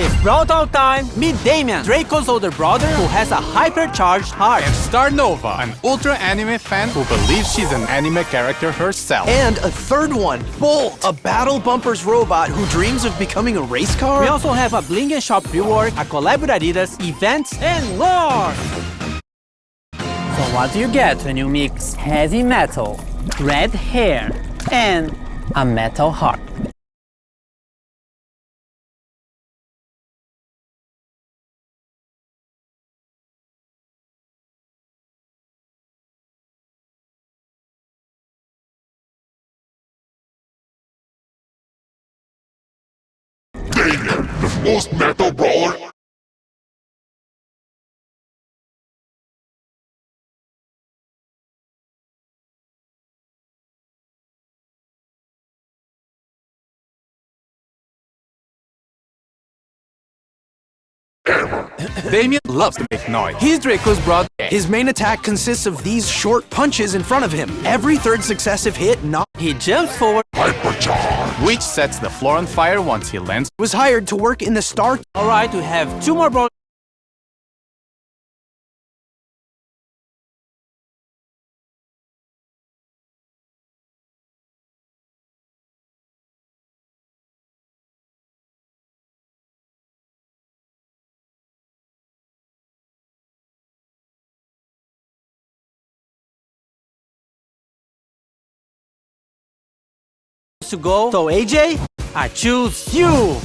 It's Brawl Talk time! Meet Damien, Draco's older brother who has a hypercharged heart. And Star Nova, an ultra anime fan who believes she's an anime character herself. And a third one, Bolt, a battle bumpers robot who dreams of becoming a race car. We also have a Bling & Shop rework, a collab with Adidas, events, and more! So what do you get when you mix heavy metal, red hair, and a metal heart? Damien, the most metal brawler. Damien loves to make noise. He's Draco's brother. His main attack consists of these short punches in front of him. Every third successive hit He jumps forward, Hypercharge. which sets the floor on fire once he lands. was hired to work in the Star. Alright, we have 2 more brawlers. To go. So AJ, I choose you!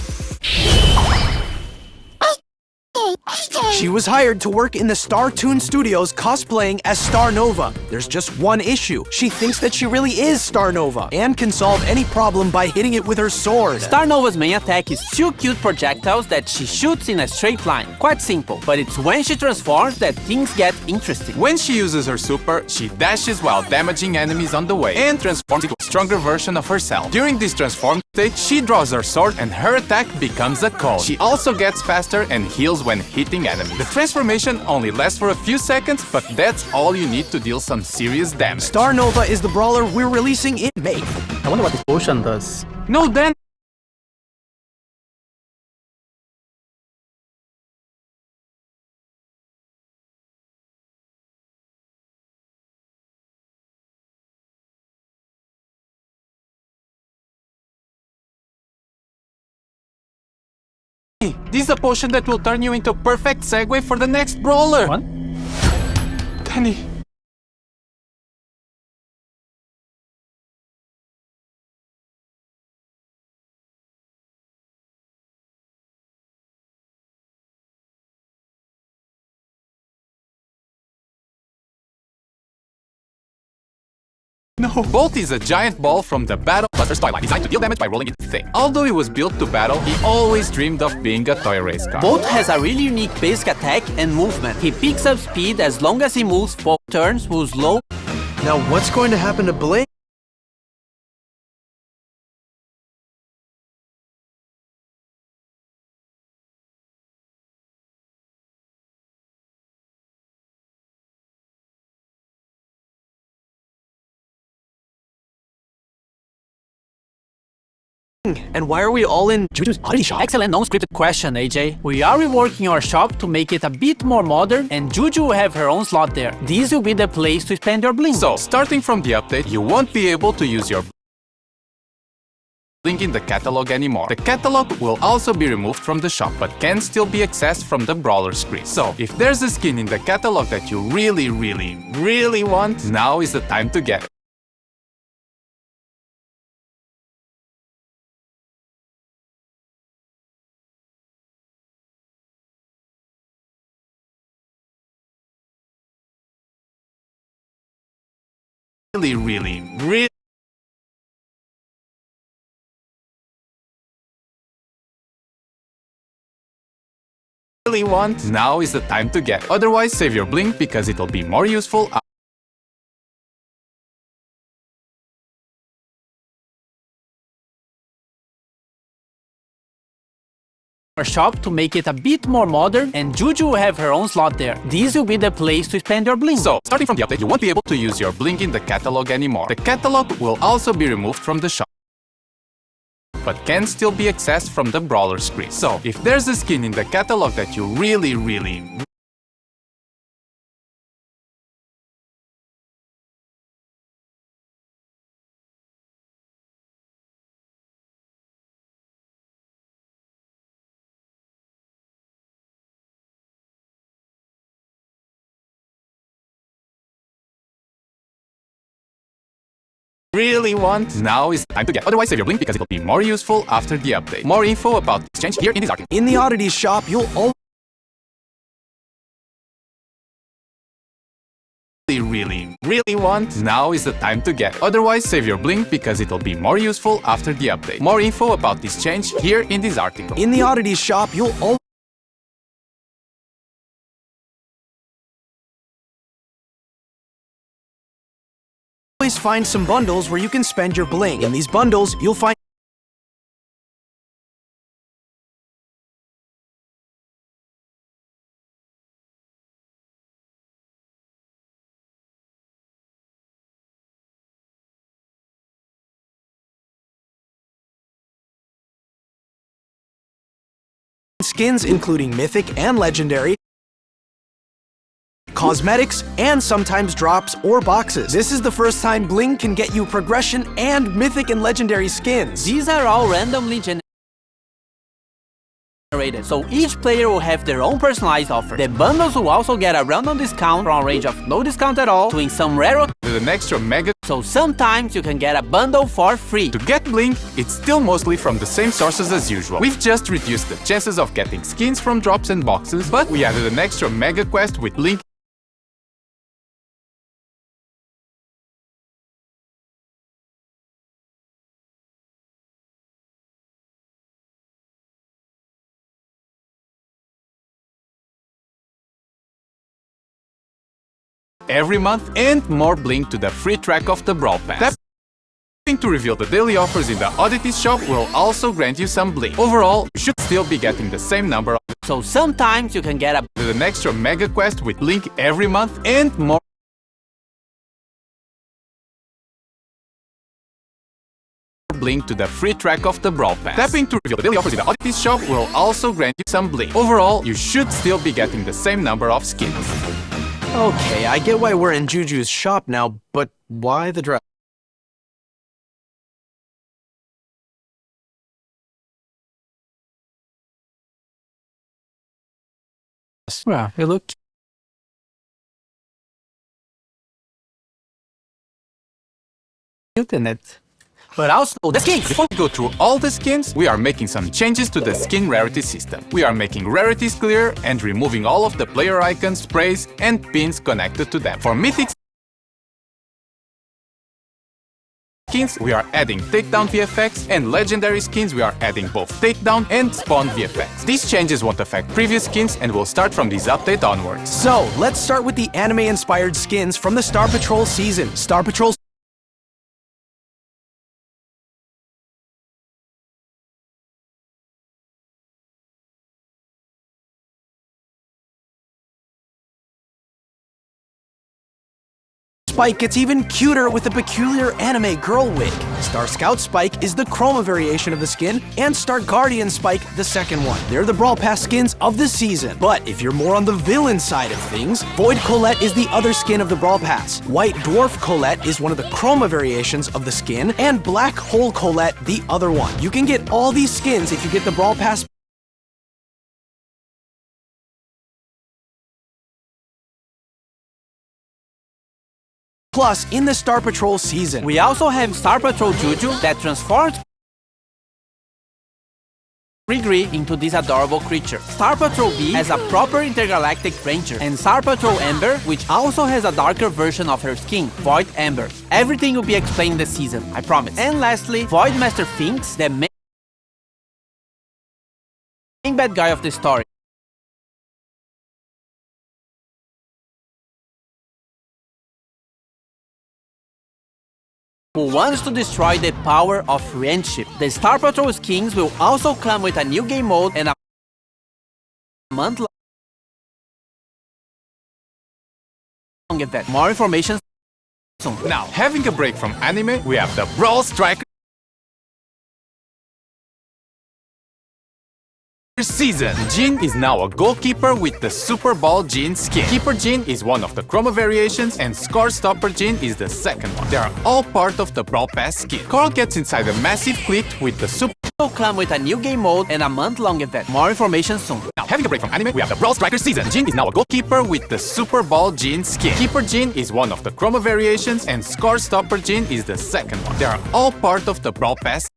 She was hired to work in the Star Toon Studios cosplaying as Star Nova. There's just one issue. She thinks that she really is Star Nova and can solve any problem by hitting it with her sword. Star Nova's main attack is 2 cute projectiles that she shoots in a straight line. Quite simple, but it's when she transforms that things get interesting. When she uses her super, she dashes while damaging enemies on the way and transforms into a stronger version of herself. During this transformed state, she draws her sword and her attack becomes a cone. She also gets faster and heals when hitting enemies. The transformation only lasts for a few seconds, but that's all you need to deal some serious damage. Star Nova is the brawler we're releasing in May. I wonder what this potion does. No, then. This is a potion that will turn you into a perfect segue for the next brawler. What? Danny. No. Bolt is a giant ball from the Battle Buster's toy line, designed to deal damage by rolling its thing. Although he was built to battle, he always dreamed of being a toy race car. Bolt has a really unique basic attack and movement. He picks up speed as long as he moves 4 turns, moves low. Now what's going to happen to Bling? And why are we all in Juju's Oddity Shop? Excellent non-scripted question, AJ. We are reworking our shop to make it a bit more modern, and Juju will have her own slot there. This will be the place to spend your bling. So, starting from the update, you won't be able to use your bling in the catalog anymore. The catalog will also be removed from the shop, but can still be accessed from the brawler screen. So, if there's a skin in the catalog that you really want, now is the time to get it. Really want, now is the time to get it. Otherwise, save your bling because it'll be more useful our shop to make it a bit more modern, and Juju will have her own slot there. This will be the place to spend your bling. So, starting from the update, you won't be able to use your bling in the catalog anymore. The catalog will also be removed from the shop. but can still be accessed from the brawler screen. So, if there's a skin in the catalog that you really want, now is the time to get. Otherwise, save your blink because it'll be more useful after the update. More info about this change here in this article. In the oddities shop, you'll always really want, now is the time to get. Otherwise, save your blink because it'll be more useful after the update. More info about this change here in this article. In the oddities shop, you'll always find some bundles where you can spend your bling. In these bundles, you'll find skins including mythic and legendary, cosmetics, and sometimes drops or boxes. This is the first time bling can get you progression and mythic and legendary skins. These are all randomly generated, so each player will have their own personalized offer. The bundles will also get a random discount from a range of no discount at all to win some rare, With an extra mega, so sometimes you can get a bundle for free. to get blink, it's still mostly from the same sources as usual. We've just reduced the chances of getting skins from drops and boxes, but we added an extra mega quest with blink every month and more blink to the free track of the Brawl Pass. Tapping to reveal the daily offers in the oddities shop will also grant you some blink. Overall, you should still be getting the same number of, So sometimes you can get a with an extra mega quest with blink every month and more blink to the free track of the Brawl Pass. Tapping to reveal the daily offers in the oddities shop will also grant you some blink. Overall, you should still be getting the same number of skins. Okay, I get why we're in Juju's shop now, but why the dress? Well, you look cute in it. but also the skins. Before we go through all the skins, we are making some changes to the skin rarity system. We are making rarities clear and removing all of the player icons, sprays, and pins connected to them. For mythic skins, we are adding takedown VFX, and legendary skins, we are adding both takedown and spawn VFX. These changes won't affect previous skins and will start from this update onwards. So, let's start with the anime-inspired skins from the Star Patrol season. Star Patrol Spike gets even cuter with a peculiar anime girl wig. Star Scout Spike is the chroma variation of the skin, and Star Guardian Spike the second one. They're the Brawl Pass skins of the season. But if you're more on the villain side of things, Void Colette is the other skin of the Brawl Pass. White Dwarf Colette is one of the chroma variations of the skin, and Black Hole Colette the other one. You can get all these skins if you get the Brawl Pass Plus, in the Star Patrol season, We also have Star Patrol Juju that transforms Grigri into this adorable creature. Star Patrol B has a proper intergalactic ranger, and Star Patrol Amber, which also has a darker version of her skin, Void Amber. Everything will be explained this season, I promise. And lastly, Void Master Finks, the main bad guy of the story, who wants to destroy the power of friendship. The Star Patrol skins will also come with a new game mode and a month-long event. More information soon. Now, having a break from anime, we have the Brawl Striker season. Jean is now a goalkeeper with the Super Ball Jean skin. Keeper Jean is one of the chroma variations and Score Stopper Jean is the second one. They are all part of the Brawl Pass skin. Carl gets inside a massive clique with the Super Will come with a new game mode and a month-long event. More information soon. Now, having a break from anime, we have the Brawl Striker season. Jean is now a goalkeeper with the Super Ball Jean skin. Keeper Jean is one of the chroma variations and Score Stopper Jean is the second one. They are all part of the Brawl Pass.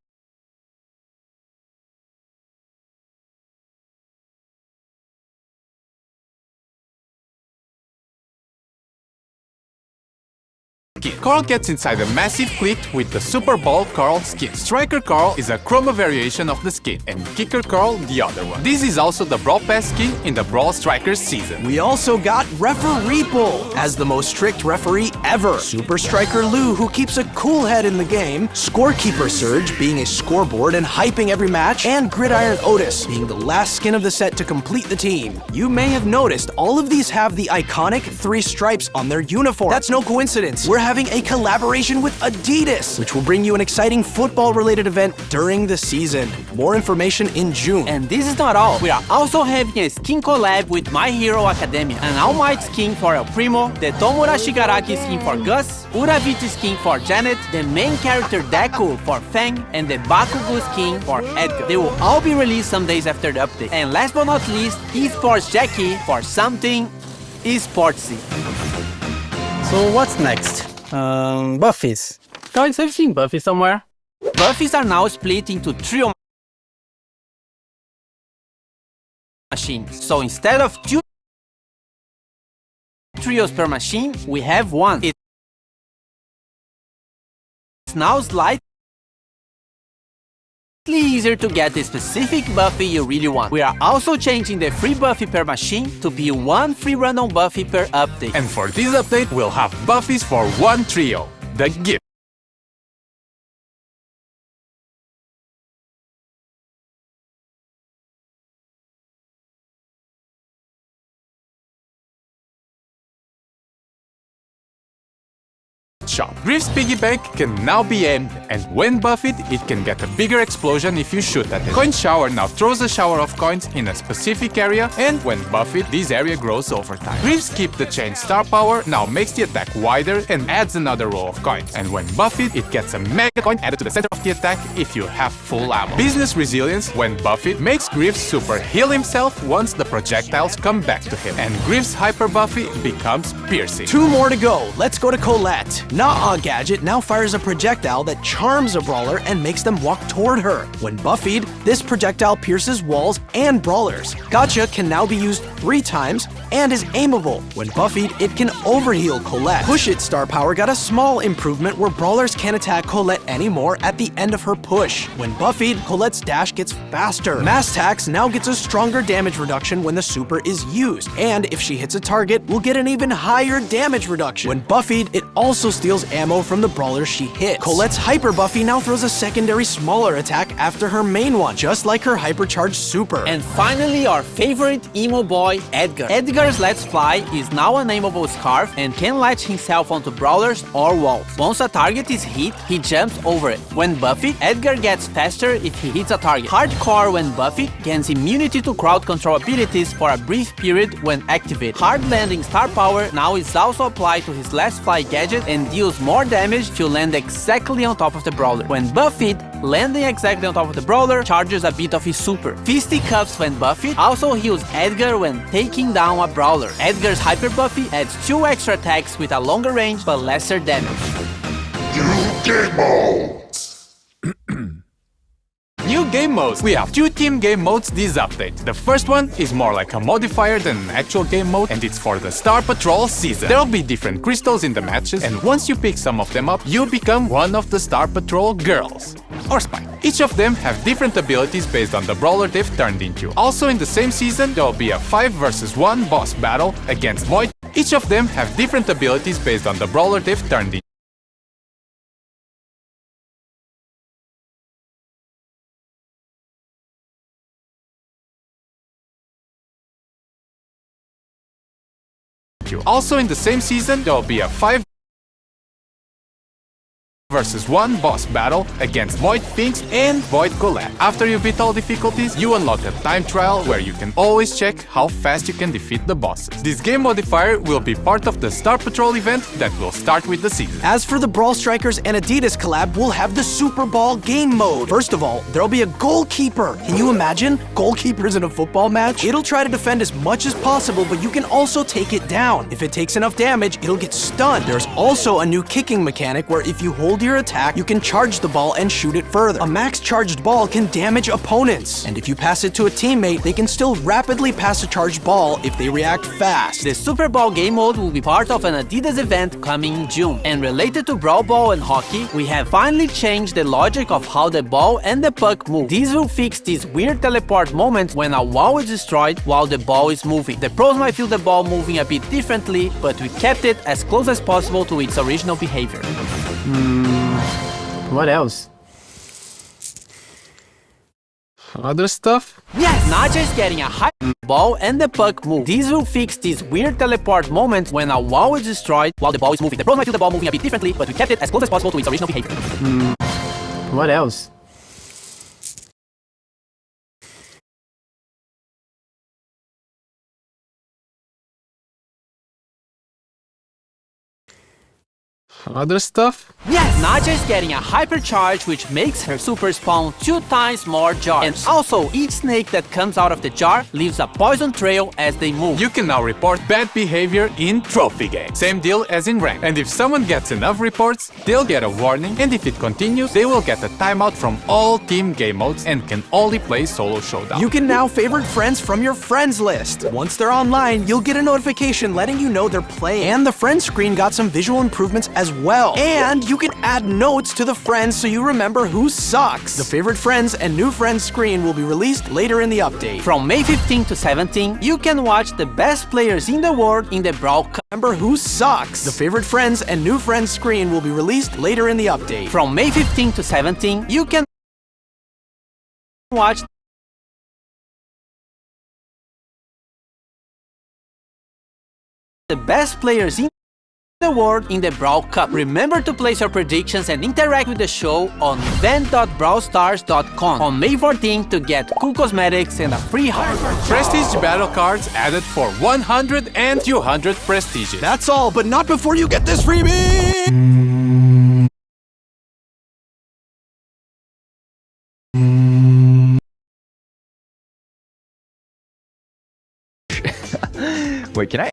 Carl gets inside a massive clique with the Super Ball Carl skin. Striker Carl is a chroma variation of the skin, and Kicker Carl the other one. This is also the Brawl Pass skin in the Brawl Strikers season. We also got Referee Bull as the most strict referee ever. Super Striker Lou, who keeps a cool head in the game. Scorekeeper Surge, being a scoreboard and hyping every match. And Gridiron Otis, being the last skin of the set to complete the team. You may have noticed all of these have the iconic 3 stripes on their uniform. That's no coincidence. We're having a collaboration with Adidas, which will bring you an exciting football-related event during the season. More information in June. And this is not all. We are also having a skin collab with My Hero Academia. An All Might skin for El Primo, the Tomura Shigaraki skin for Gus, Uraviti skin for Janet, the main character Deku for Fang, and the Bakugo skin for Edgar. They will all be released some days after the update. And last but not least, Esports Jackie for something esportsy. So what's next? Buffies. Guys, I've seen Buffy somewhere. Buffies are now split into trio machines. So instead of 2 trios per machine, we have 1. It's now slightly easier to get the specific Buffy you really want. We are also changing the free Buffy per machine to be 1 free random Buffy per update. And for this update, we'll have Buffies for 1 trio. The gift. Shop. Griff's piggy bank can now be aimed, and when buffed, it can get a bigger explosion if you shoot at it. Coin Shower now throws a shower of coins in a specific area, and when buffed, this area grows over time. Griff's Keep the Chain star power now makes the attack wider and adds another row of coins. And when buffed, it gets a mega coin added to the center of the attack if you have full ammo. Business Resilience, when buffed, makes Griff super heal himself once the projectiles come back to him. And Griff's Hyper Buffy becomes Piercing. 2 more to go. Let's go to Colette. Nah Gadget now fires a projectile that charms a brawler and makes them walk toward her. When buffied, this projectile pierces walls and brawlers. Gotcha can now be used 3 times and is aimable. When buffied, it can overheal Colette. Push It star power got a small improvement where brawlers can't attack Colette anymore at the end of her push. When buffied, Colette's dash gets faster. Mass Tax now gets a stronger damage reduction when the super is used, and if she hits a target, will get an even higher damage reduction. When buffied, it also steals ammo from the brawlers she hits. Colette's Hyper Buffy now throws a secondary smaller attack after her main one, just like her hypercharged super. And finally, our favorite emo boy, Edgar. Edgar's Let's Fly is now an aimable scarf and can latch himself onto brawlers or walls. Once a target is hit, he jumps over it. When buffed, Edgar gets faster if he hits a target. Hardcore, when buffed, gains immunity to crowd control abilities for a brief period when activated. Hard Landing star power now is also applied to his Let's Fly gadget and deals more damage if you land exactly on top of the brawler. When buffed, landing exactly on top of the brawler charges a bit of his super. Fisticuffs, when buffed, also heals Edgar when taking down a brawler. Edgar's Hyper Buffy adds 2 extra attacks with a longer range but lesser damage. New game modes! New game modes. We have 2 team game modes this update. The first one is more like a modifier than an actual game mode, and it's for the Star Patrol season. There'll be different crystals in the matches, and once you pick some of them up, you become one of the Star Patrol girls. Or spy. Each of them have different abilities based on the brawler they've turned into. Also in the same season, there'll be a 5 versus 1 boss battle against Void. Each of them have different abilities based on the brawler they've turned into. Also in the same season, there'll be a 5 versus 1 boss battle against Void Finks and Void Colette. After you beat all difficulties, you unlock a time trial where you can always check how fast you can defeat the bosses. This game modifier will be part of the Star Patrol event that will start with the season. As for the Brawl Strikers and Adidas collab, we'll have the Super Ball game mode. First of all, there'll be a goalkeeper. Can you imagine? Goalkeepers in a football match? It'll try to defend as much as possible, but you can also take it down. If it takes enough damage, it'll get stunned. There's also a new kicking mechanic where if you hold your attack, you can charge the ball and shoot it further. A max charged ball can damage opponents, and if you pass it to a teammate, they can still rapidly pass a charged ball if they react fast. The Super Ball game mode will be part of an Adidas event coming in June. And related to Brawl Ball and hockey, we have finally changed the logic of how the ball and the puck move. These will fix these weird teleport moments when a wall is destroyed while the ball is moving. The pros might feel the ball moving a bit differently, but we kept it as close as possible to its original behavior. What else? Other stuff? Yes! Not just getting a high ball and the puck move. These will fix these weird teleport moments when a wall is destroyed while the ball is moving. The pros might feel the ball moving a bit differently, but we kept it as close as possible to its original behavior. What else? Other stuff? Yes! Not just getting a hypercharge, which makes her super spawn 2 times more jars. And also, each snake that comes out of the jar leaves a poison trail as they move. You can now report bad behavior in trophy games. Same deal as in rank. And if someone gets enough reports, they'll get a warning, and if it continues, they will get a timeout from all team game modes and can only play solo showdown. You can now favorite friends from your friends list. Once they're online, you'll get a notification letting you know they're playing. And the friends screen got some visual improvements as well. And you can add notes to the friends so you remember who sucks. The favorite friends and new friends screen will be released later in the update. From May 15 to 17, you can watch the best players in the world in the Brawl Cup. Remember who sucks. The favorite friends and new friends screen will be released later in the update. From May 15 to 17, you can watch the best players in the world in the Brawl Cup. Remember to place your predictions and interact with the show on event.brawlstars.com on May 14 to get cool cosmetics and a free heart. Prestige battle cards added for 100 and 200 prestiges. That's all, but not before you get this freebie! Wait, can I